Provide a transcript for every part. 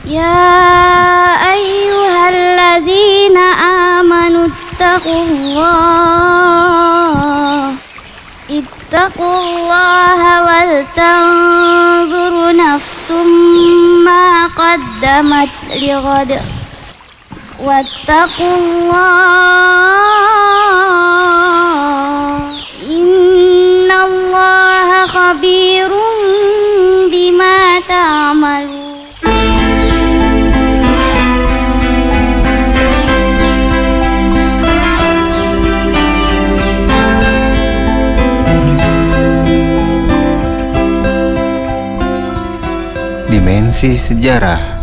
يا أيها الذين آمنوا اتقوا الله ولتنظر نفس ما قدمت لغد واتقوا الله إن الله خبير بما تعملون. Dimensi Sejarah.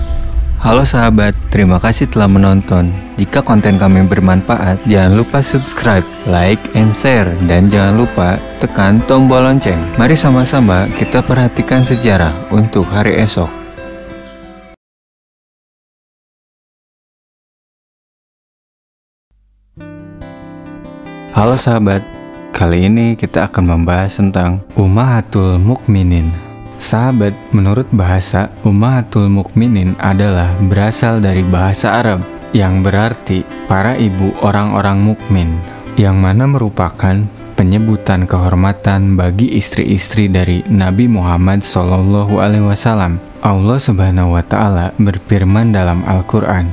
Halo sahabat, terima kasih telah menonton. Jika konten kami bermanfaat, jangan lupa subscribe, like, and share. Dan jangan lupa tekan tombol lonceng. Mari sama-sama kita perhatikan sejarah untuk hari esok. Halo sahabat, kali ini kita akan membahas tentang Ummahatul Mukminin. Sahabat, menurut bahasa, Ummahatul Mukminin adalah berasal dari bahasa Arab yang berarti para ibu orang-orang mukmin, yang mana merupakan penyebutan kehormatan bagi istri-istri dari Nabi Muhammad SAW. Allah Subhanahu wa Ta'ala berfirman dalam Al-Quran,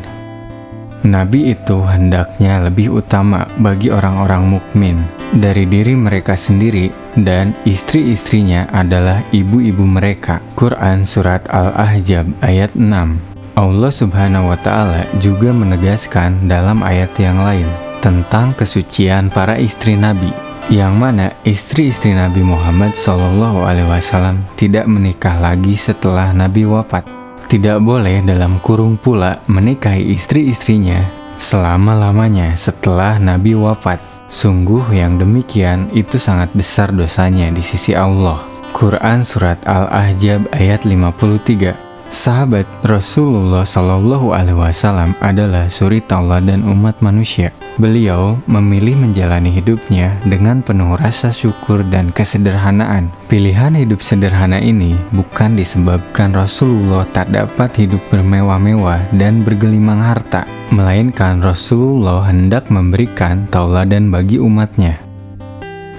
Nabi itu hendaknya lebih utama bagi orang-orang mukmin dari diri mereka sendiri, dan istri-istrinya adalah ibu-ibu mereka. Quran Surat Al-Ahzab ayat 6. Allah Subhanahu wa Ta'ala juga menegaskan dalam ayat yang lain tentang kesucian para istri Nabi, yang mana istri-istri Nabi Muhammad SAW tidak menikah lagi setelah Nabi wafat. Tidak boleh dalam kurung pula menikahi istri-istrinya selama-lamanya setelah Nabi wafat. Sungguh yang demikian itu sangat besar dosanya di sisi Allah. Quran Surat Al-Ahzab ayat 53. Sahabat, Rasulullah SAW adalah suri tauladan umat manusia. Beliau memilih menjalani hidupnya dengan penuh rasa syukur dan kesederhanaan. Pilihan hidup sederhana ini bukan disebabkan Rasulullah tak dapat hidup bermewah-mewah dan bergelimang harta, melainkan Rasulullah hendak memberikan tauladan bagi umatnya.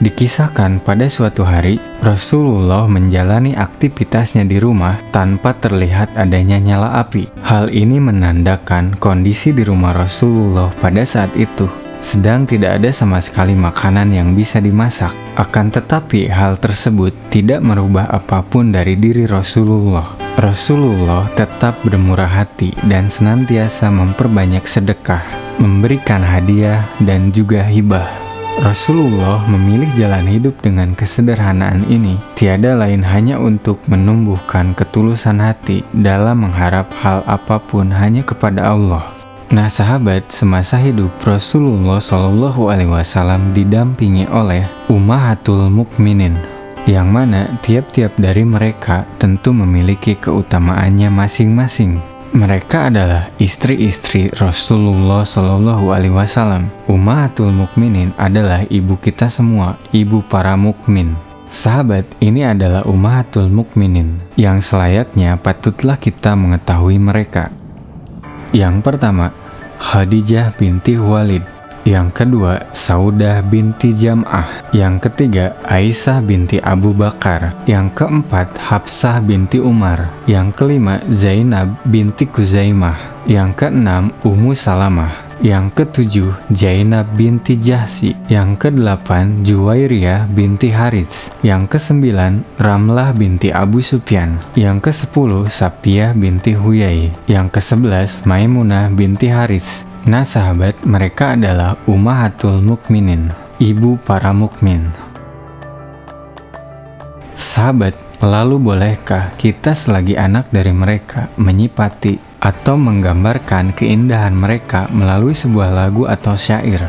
Dikisahkan pada suatu hari, Rasulullah menjalani aktivitasnya di rumah tanpa terlihat adanya nyala api. Hal ini menandakan kondisi di rumah Rasulullah pada saat itu sedang tidak ada sama sekali makanan yang bisa dimasak. Akan tetapi hal tersebut tidak merubah apapun dari diri Rasulullah. Rasulullah tetap bermurah hati dan senantiasa memperbanyak sedekah, memberikan hadiah dan juga hibah. Rasulullah memilih jalan hidup dengan kesederhanaan ini tiada lain hanya untuk menumbuhkan ketulusan hati dalam mengharap hal apapun hanya kepada Allah. Nah sahabat, semasa hidup Rasulullah SAW didampingi oleh Ummahatul Mukminin, yang mana tiap-tiap dari mereka tentu memiliki keutamaannya masing-masing. Mereka adalah istri-istri Rasulullah SAW. Ummahatul Mukminin adalah ibu kita semua, ibu para mukmin. Sahabat, ini adalah Ummahatul Mukminin yang selayaknya patutlah kita mengetahui mereka. Yang pertama, Khadijah binti Khuwailid. Yang kedua, Saudah binti Jam'ah. Yang ketiga, Aisyah binti Abu Bakar. Yang keempat, Hafsah binti Umar. Yang kelima, Zainab binti Kuzaimah. Yang keenam, Ummu Salamah. Yang ketujuh, Zainab binti Jahsi. Yang kedelapan, Juwairiyah binti Harits. Yang kesembilan, Ramlah binti Abu Sufyan. Yang kesepuluh, Safiyah binti Huyai. Yang kesebelas, Maimunah binti Harits. Nah sahabat, mereka adalah Ummahatul Mukminin, ibu para mukmin. Sahabat, lalu bolehkah kita selagi anak dari mereka menyipati atau menggambarkan keindahan mereka melalui sebuah lagu atau syair?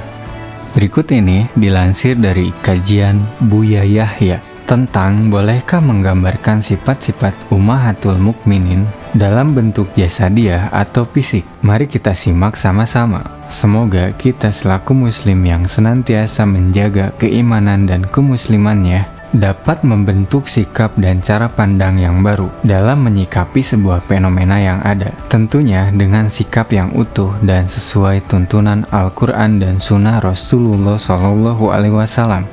Berikut ini dilansir dari kajian Buya Yahya tentang bolehkah menggambarkan sifat-sifat Ummahatul Mukminin dalam bentuk jasadiah atau fisik. Mari kita simak sama-sama. Semoga kita selaku muslim yang senantiasa menjaga keimanan dan kemuslimannya dapat membentuk sikap dan cara pandang yang baru dalam menyikapi sebuah fenomena yang ada. Tentunya dengan sikap yang utuh dan sesuai tuntunan Al-Quran dan Sunnah Rasulullah SAW.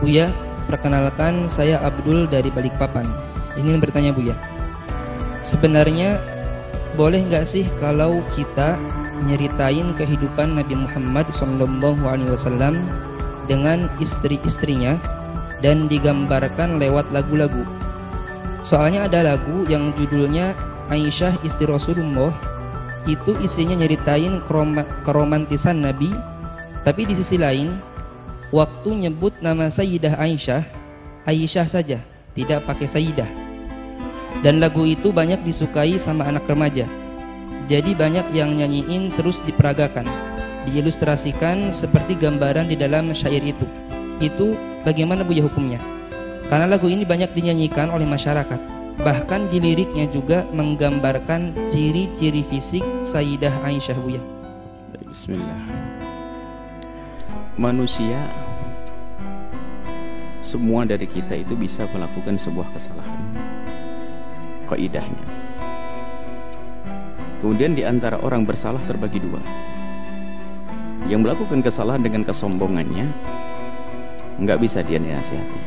Buya, perkenalkan saya Abdul dari Balikpapan. Ingin bertanya Buya, sebenarnya boleh nggak sih kalau kita nyeritain kehidupan Nabi Muhammad SAW dengan istri-istrinya dan digambarkan lewat lagu-lagu? Soalnya ada lagu yang judulnya Aisyah Istri Rasulullah, itu isinya nyeritain keromantisan Nabi, tapi di sisi lain waktu nyebut nama Sayyidah Aisyah, Aisyah saja, tidak pakai Sayyidah. Dan lagu itu banyak disukai sama anak remaja. Jadi banyak yang nyanyiin terus diperagakan, diilustrasikan seperti gambaran di dalam syair itu. Itu bagaimana Buya hukumnya? Karena lagu ini banyak dinyanyikan oleh masyarakat. Bahkan di liriknya juga menggambarkan ciri-ciri fisik Sayyidah Aisyah Buya. Bismillah. Manusia, semua dari kita itu bisa melakukan sebuah kesalahan, kaidahnya. Kemudian di antara orang bersalah terbagi dua. Yang melakukan kesalahan dengan kesombongannya, nggak bisa dia dinasihati,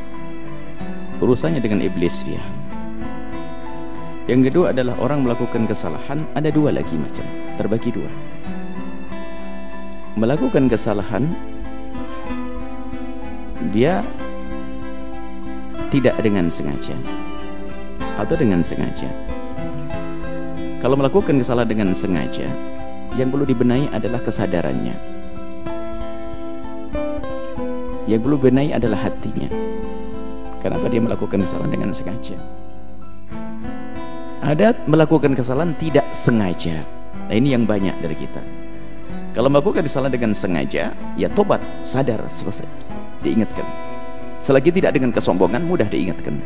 urusannya dengan iblis dia. Yang kedua adalah orang melakukan kesalahan, ada dua lagi macam, terbagi dua. Melakukan kesalahan, dia tidak dengan sengaja atau dengan sengaja. Kalau melakukan kesalahan dengan sengaja, yang perlu dibenahi adalah kesadarannya. Yang perlu dibenahi adalah hatinya. Kenapa dia melakukan kesalahan dengan sengaja? Ada melakukan kesalahan tidak sengaja. Nah, ini yang banyak dari kita. Kalau melakukan kesalahan dengan sengaja, ya tobat, sadar, selesai, diingatkan. Selagi tidak dengan kesombongan, mudah diingatkan.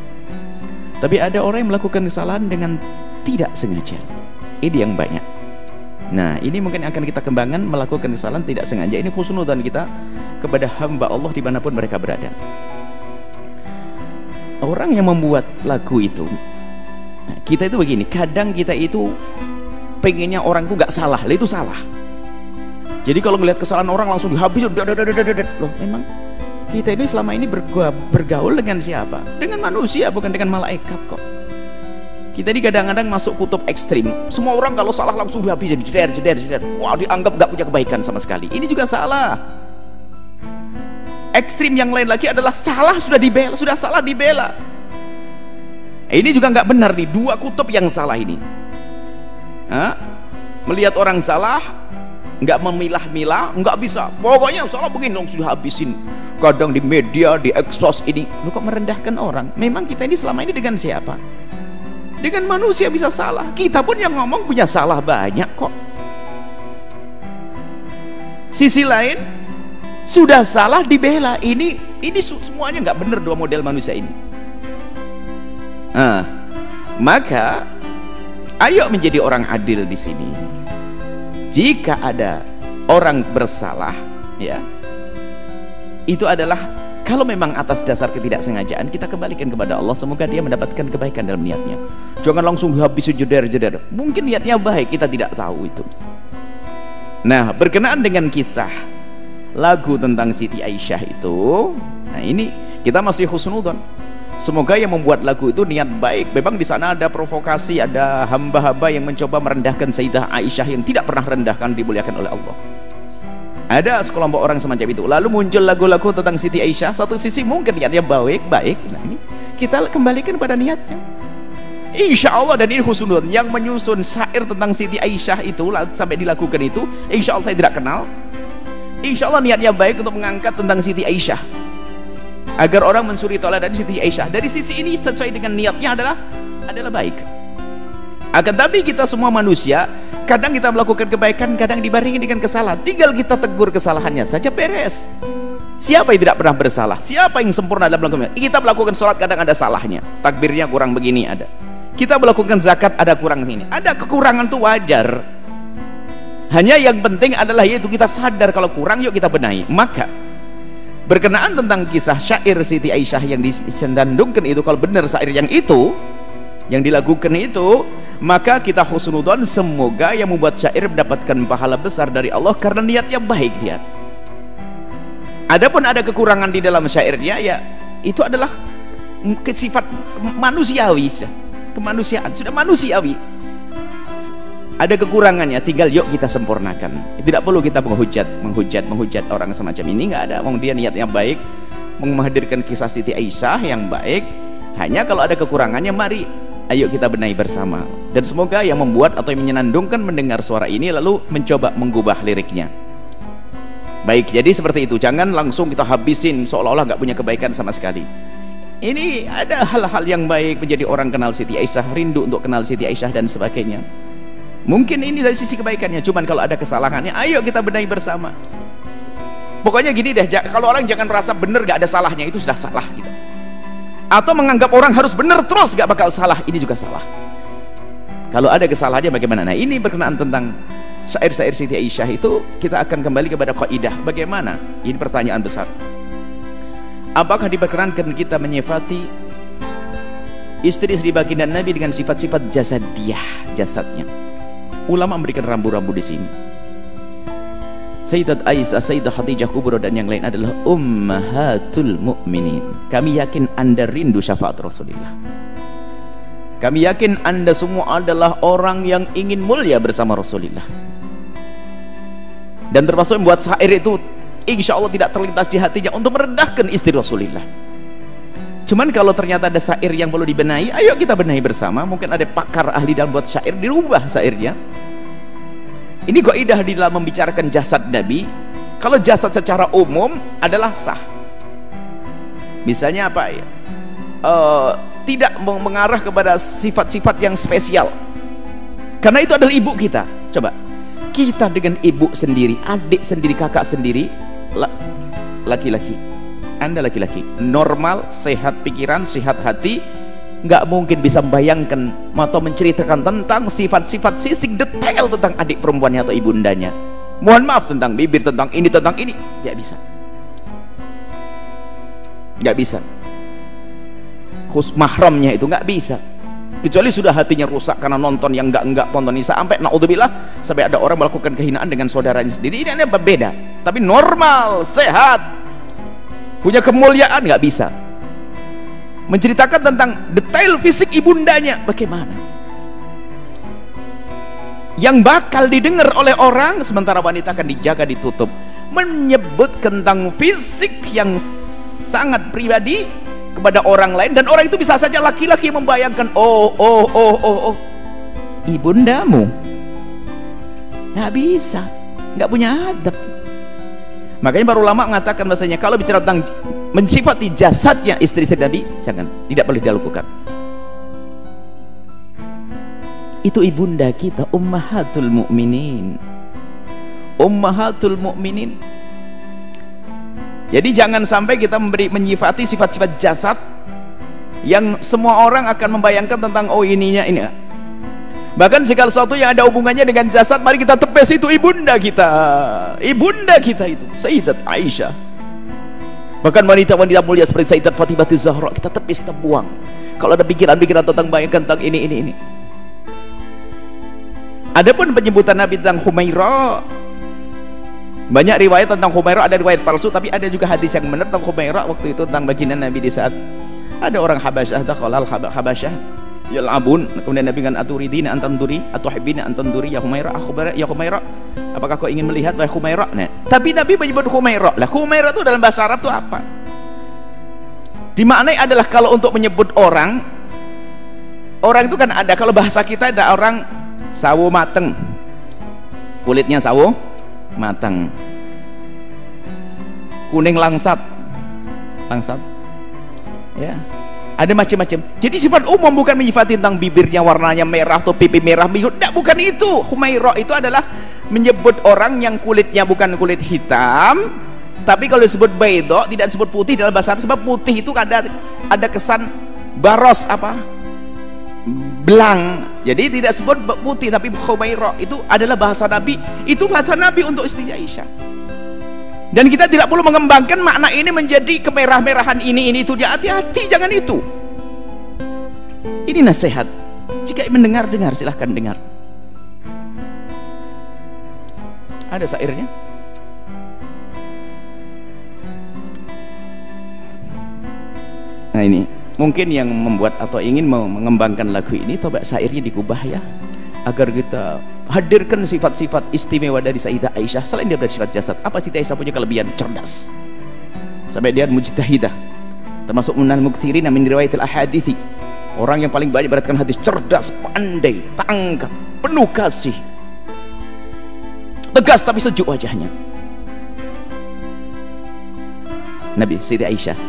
Tapi ada orang yang melakukan kesalahan dengan tidak sengaja. Ini yang banyak. Nah, ini mungkin akan kita kembangkan. Melakukan kesalahan tidak sengaja, ini husnudzan kita kepada hamba Allah dimanapun mereka berada. Orang yang membuat lagu itu, kita itu begini, kadang kita itu pengennya orang itu nggak salah, itu salah. Jadi kalau melihat kesalahan orang langsung dihabis. Loh, memang kita ini selama ini bergaul dengan siapa? Dengan manusia, bukan dengan malaikat kok. Kita ini kadang-kadang masuk kutub ekstrim. Semua orang kalau salah langsung dihabis, jeder. Wah, dianggap gak punya kebaikan sama sekali. Ini juga salah. Ekstrim yang lain lagi adalah salah sudah dibela, sudah salah dibela. Ini juga nggak benar nih, dua kutub yang salah ini. Melihat orang salah, nggak memilah-milah, nggak bisa. Pokoknya salah begini langsung dihabisin. Kadang di media, di eksos ini, lu kok merendahkan orang? Memang kita ini selama ini dengan siapa? Dengan manusia bisa salah. Kita pun yang ngomong punya salah banyak kok. Sisi lain, sudah salah dibela. Ini semuanya nggak benar dua model manusia ini. Maka ayo menjadi orang adil di sini. Jika ada orang bersalah, ya, itu adalah kalau memang atas dasar ketidaksengajaan, kita kembalikan kepada Allah, semoga dia mendapatkan kebaikan dalam niatnya. Jangan langsung habis jeder. Mungkin niatnya baik, kita tidak tahu itu. Nah, berkenaan dengan kisah lagu tentang Siti Aisyah itu, nah ini kita masih husnudzon. Semoga yang membuat lagu itu niat baik. Memang di sana ada provokasi, ada hamba-hamba yang mencoba merendahkan Sayyidah Aisyah yang tidak pernah rendahkan, dimuliakan oleh Allah. Ada sekelompok orang semacam itu. Lalu muncul lagu-lagu tentang Siti Aisyah. Satu sisi mungkin niatnya baik. Nah, ini kita kembalikan pada niatnya. Insya Allah, dan ini husnul yang menyusun syair tentang Siti Aisyah itu sampai dilakukan itu, insya Allah saya tidak kenal. Insya Allah niatnya baik untuk mengangkat tentang Siti Aisyah, agar orang mensuri teladan Siti Aisyah. Dari sisi ini sesuai dengan niatnya adalah baik. Akan tapi kita semua manusia, kadang kita melakukan kebaikan, kadang dibarengi dengan kesalahan. Tinggal kita tegur kesalahannya saja, beres. Siapa yang tidak pernah bersalah? Siapa yang sempurna dalam melakukan? Kita melakukan sholat kadang ada salahnya, takbirnya kurang begini ada. Kita melakukan zakat ada kurang ini. Ada kekurangan tuh wajar. Hanya yang penting adalah yaitu kita sadar kalau kurang, yuk kita benahi. Maka berkenaan tentang kisah syair Siti Aisyah yang disandungkan itu, kalau benar syair yang itu yang dilakukan itu, maka kita husnudon, semoga yang membuat syair mendapatkan pahala besar dari Allah karena niatnya baik dia. Adapun ada kekurangan di dalam syairnya, ya itu adalah sifat manusiawi, sudah kemanusiaan, sudah manusiawi. Ada kekurangannya, tinggal yuk kita sempurnakan. Tidak perlu kita menghujat orang semacam ini, nggak ada. Dia niatnya baik, menghadirkan kisah Siti Aisyah yang baik. Hanya kalau ada kekurangannya, mari ayo kita benahi bersama. Dan semoga yang membuat atau yang menyenandungkan mendengar suara ini lalu mencoba mengubah liriknya. Baik, jadi seperti itu. Jangan langsung kita habisin seolah-olah nggak punya kebaikan sama sekali. Ini ada hal-hal yang baik, menjadi orang kenal Siti Aisyah, rindu untuk kenal Siti Aisyah dan sebagainya. Mungkin ini dari sisi kebaikannya. Cuman kalau ada kesalahannya, ayo kita benahi bersama. Pokoknya gini deh, kalau orang jangan merasa benar gak ada salahnya, itu sudah salah gitu. Atau menganggap orang harus benar terus gak bakal salah, ini juga salah. Kalau ada kesalahannya bagaimana? Nah, ini berkenaan tentang syair-syair Siti Aisyah itu, kita akan kembali kepada kaidah. Bagaimana? Ini pertanyaan besar. Apakah diperkenankan kita menyifati istri-istri baginda Nabi dengan sifat-sifat jasadiyah, jasadnya? Ulama memberikan rambu-rambu di sini. Sayyidat Aisyah, Sayyidah Khadijah Kubra dan yang lain adalah ummahatul mu'minin. Kami yakin Anda rindu syafaat Rasulullah. Kami yakin Anda semua adalah orang yang ingin mulia bersama Rasulullah. Dan termasuk membuat syair itu insya Allah tidak terlintas di hatinya untuk merendahkan istri Rasulullah. Cuman kalau ternyata ada syair yang perlu dibenahi, ayo kita benahi bersama. Mungkin ada pakar ahli dalam buat syair, dirubah syairnya. Ini kaidah di dalam membicarakan jasad Nabi. Kalau jasad secara umum adalah sah. Misalnya apa ya? Tidak mengarah kepada sifat-sifat yang spesial. Karena itu adalah ibu kita. Coba kita dengan ibu sendiri, adik sendiri, kakak sendiri, laki-laki. Anda laki-laki, normal, sehat pikiran, sehat hati, nggak mungkin bisa membayangkan atau menceritakan tentang sifat-sifat sisik detail tentang adik perempuannya atau ibundanya. Mohon maaf, tentang bibir, tentang ini, nggak bisa. Nggak bisa. Khusus mahramnya itu nggak bisa. Kecuali sudah hatinya rusak karena nonton yang enggak tonton ini, sampai naudzubillah sampai ada orang melakukan kehinaan dengan saudaranya sendiri. Ini berbeda. Tapi normal, sehat, punya kemuliaan, nggak bisa menceritakan tentang detail fisik ibundanya. Bagaimana yang bakal didengar oleh orang, sementara wanita akan dijaga, ditutup. Menyebut tentang fisik yang sangat pribadi kepada orang lain, dan orang itu bisa saja laki-laki membayangkan, oh ibundamu, nggak bisa, nggak punya adab. Makanya para ulama mengatakan bahasanya kalau bicara tentang mensifati jasadnya istri-istri Nabi, jangan, tidak boleh dilakukan. Itu ibunda kita, ummahatul mu'minin, ummahatul mu'minin. Jadi jangan sampai kita menyifati sifat-sifat jasad yang semua orang akan membayangkan tentang oh ininya ini. Bahkan segala sesuatu yang ada hubungannya dengan jasad, mari kita tepes itu ibunda kita. Ibunda kita itu Sayyidat Aisyah. Bahkan wanita-wanita mulia seperti Sayyidat Fatimah Zahra, kita tepis, kita buang. Kalau ada pikiran-pikiran tentang bayangkan tentang ini. Adapun penyebutan Nabi tentang Humairah, banyak riwayat tentang Humairah, ada riwayat palsu, tapi ada juga hadis yang benar tentang Humairah. Waktu itu tentang baginda Nabi di saat ada orang Habasyah, dakhalal Habasyah yal'abun, kemudian Nabi kan aturidina antanduri atuhibbina antanduri ya Humairah, ya Humairah, apakah kau ingin melihat wahai Humairah? Nah, tapi Nabi menyebut Humairah. Lah Humairah itu dalam bahasa Arab itu apa? Dimaknai adalah kalau untuk menyebut orang itu kan ada, kalau bahasa kita ada orang sawo mateng, kulitnya sawo matang, kuning langsat ya, ada macam-macam. Jadi sifat umum bukan menyifati tentang bibirnya warnanya merah atau pipi merah, tidak, bukan itu. Humairah itu adalah menyebut orang yang kulitnya bukan kulit hitam, Tapi kalau disebut baydha tidak disebut putih dalam bahasa Arab, sebab putih itu ada kesan baros apa? Belang. Jadi tidak sebut putih tapi khumaira. Itu adalah bahasa Nabi. Itu bahasa Nabi untuk istri Aisyah. Dan kita tidak perlu mengembangkan makna ini menjadi kemerah-merahan ini itu dia. Hati-hati, jangan itu. Ini nasihat. Jika mendengar silahkan dengar. Ada syairnya? Nah ini mungkin yang membuat atau ingin mengembangkan lagu ini, coba syairnya dikubah ya, agar kita hadirkan sifat-sifat istimewa dari Sayyidah Aisyah. Selain dia bersifat jasad, apa Sayyidah Aisyah punya kelebihan? Cerdas, sampai dia mujtahidah, termasuk minal mukthirin min riwayatil ahadithi, orang yang paling banyak beratkan hadis. Cerdas, pandai, tangkap, penuh kasih, tegas tapi sejuk wajahnya. Nabi Sayyidah Aisyah.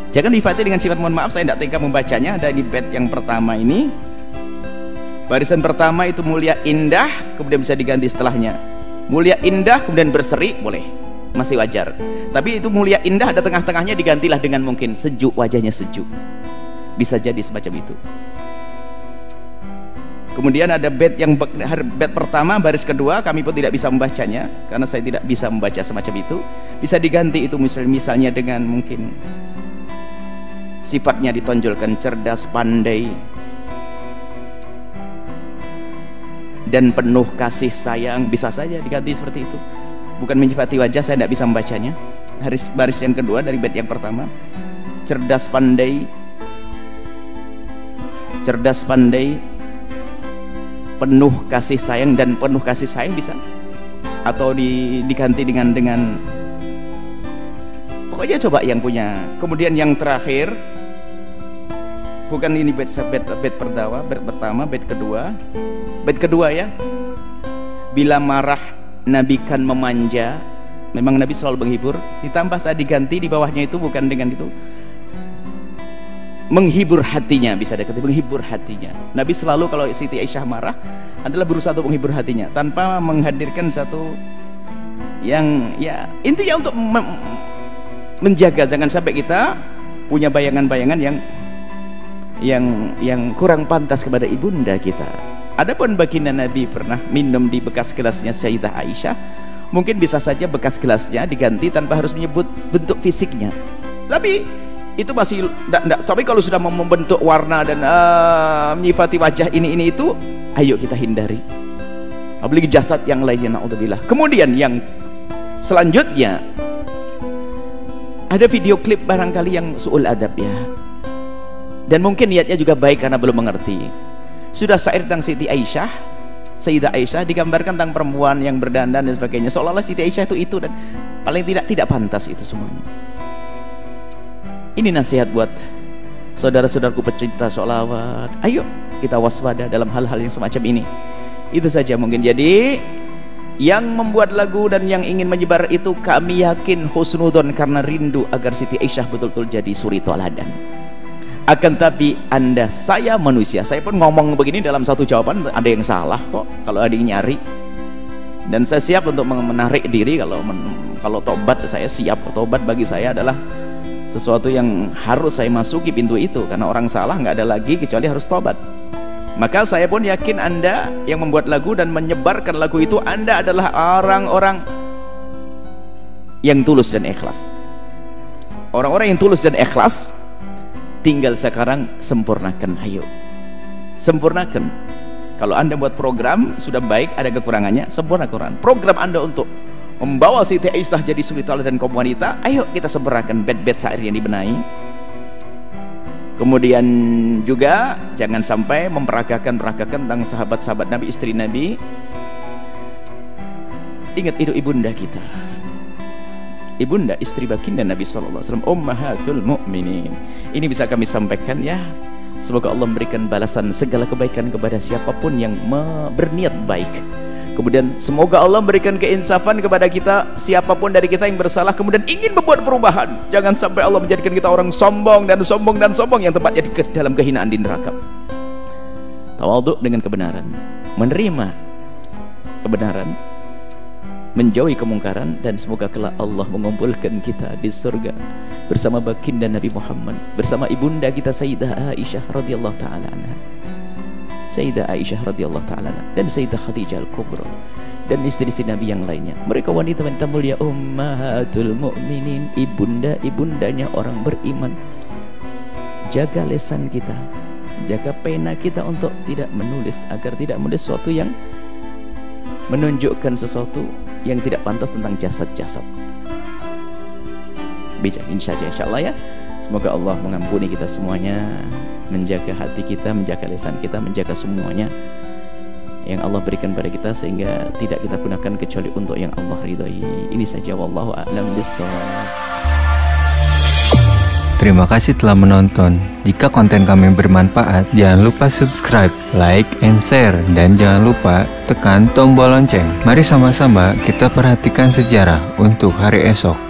Jangan difatih dengan sifat, mohon maaf saya tidak tega membacanya. Ada di bait yang pertama ini, barisan pertama itu mulia indah, kemudian bisa diganti setelahnya mulia indah kemudian berseri, boleh, masih wajar. Tapi itu mulia indah ada tengah-tengahnya, digantilah dengan mungkin sejuk, wajahnya sejuk, bisa jadi semacam itu. Kemudian ada bait yang bait pertama baris kedua, kami pun tidak bisa membacanya karena saya tidak bisa membaca semacam itu. Bisa diganti itu misalnya dengan mungkin sifatnya ditonjolkan cerdas, pandai, dan penuh kasih sayang, bisa saja diganti seperti itu. Bukan menyifati wajah, saya tidak bisa membacanya. Baris yang kedua dari bait yang pertama, cerdas pandai, penuh kasih sayang, dan penuh kasih sayang bisa, atau diganti dengan pokoknya coba yang punya. Kemudian yang terakhir, bukan ini bait pertama, bait kedua ya. Bila marah Nabi kan memanja. Memang Nabi selalu menghibur. Ditambah saya diganti di bawahnya itu bukan dengan itu, menghibur hatinya, bisa dikatakan menghibur hatinya. Nabi selalu kalau Siti Aisyah marah adalah berusaha untuk menghibur hatinya tanpa menghadirkan satu yang ya intinya untuk menjaga jangan sampai kita punya bayangan-bayangan yang kurang pantas kepada ibunda kita. Adapun baginda Nabi pernah minum di bekas gelasnya Sayyidah Aisyah, mungkin bisa saja bekas gelasnya diganti tanpa harus menyebut bentuk fisiknya. Tapi itu masih enggak. Tapi kalau sudah membentuk warna dan menyifati wajah ini itu, ayo kita hindari. Apalagi jasad yang lainnya, naudzubillah. Kemudian yang selanjutnya ada video klip barangkali yang su'ul adab ya. Dan mungkin niatnya juga baik karena belum mengerti. Sudah syair tentang Siti Aisyah, Sayyidah Aisyah, digambarkan tentang perempuan yang berdandan dan sebagainya, seolah-olah Siti Aisyah itu dan paling tidak pantas itu semuanya. Ini nasihat buat saudara-saudaraku pecinta sholawat. Ayo kita waspada dalam hal-hal yang semacam ini. Itu saja mungkin. Jadi yang membuat lagu dan yang ingin menyebar itu kami yakin husnudon karena rindu agar Siti Aisyah betul-betul jadi suri toladan. Akan tapi saya manusia, saya pun ngomong begini dalam satu jawaban ada yang salah kok kalau ada yang nyari. Dan saya siap untuk menarik diri kalau tobat, saya siap. Tobat bagi saya adalah sesuatu yang harus saya masuki pintu itu, karena orang salah nggak ada lagi kecuali harus tobat. Maka saya pun yakin Anda yang membuat lagu dan menyebarkan lagu itu, Anda adalah orang-orang yang tulus dan ikhlas. Orang-orang yang tulus dan ikhlas, tinggal sekarang sempurnakan. Ayo sempurnakan. Kalau Anda buat program sudah baik, ada kekurangannya, sempurnakan program Anda untuk membawa Siti Aisyah jadi suri teladan kaum wanita. Ayo kita sempurnakan bait-bait syair yang dibenahi. Kemudian juga jangan sampai memperagakan tentang sahabat-sahabat Nabi, istri Nabi. Ingat itu ibunda kita, ibunda istri baginda Nabi SAW, ummahatul mu'minin. Ini bisa kami sampaikan ya. Semoga Allah memberikan balasan segala kebaikan kepada siapapun yang berniat baik. Kemudian semoga Allah memberikan keinsafan kepada kita, siapapun dari kita yang bersalah kemudian ingin membuat perubahan. Jangan sampai Allah menjadikan kita orang sombong yang tempatnya di dalam kehinaan di neraka. Tawadhu dengan kebenaran, menerima kebenaran, menjauhi kemungkaran, dan semoga kelak Allah mengumpulkan kita di surga bersama baginda Nabi Muhammad, bersama ibunda kita Sayyidah Aisyah radhiyallahu taala anha, Sayyidah Aisyah radhiyallahu taala anha, dan Sayyidah Khadijah al-Kubra, dan istri-istri Nabi yang lainnya. Mereka wanita-wanita mulia, ummahatul mukminin, ibunda-ibundanya orang beriman. Jaga lisan kita, jaga pena kita untuk tidak menulis, agar tidak menulis sesuatu yang menunjukkan sesuatu yang tidak pantas tentang jasad-jasad. Bicara ini saja insyaallah ya. Semoga Allah mengampuni kita semuanya, menjaga hati kita, menjaga lisan kita, menjaga semuanya yang Allah berikan pada kita, sehingga tidak kita gunakan kecuali untuk yang Allah ridhai. Ini saja, wallahu a'lam bishawab. Terima kasih telah menonton. Jika konten kami bermanfaat, jangan lupa subscribe, like, and share. Dan jangan lupa tekan tombol lonceng. Mari sama-sama kita perhatikan sejarah untuk hari esok.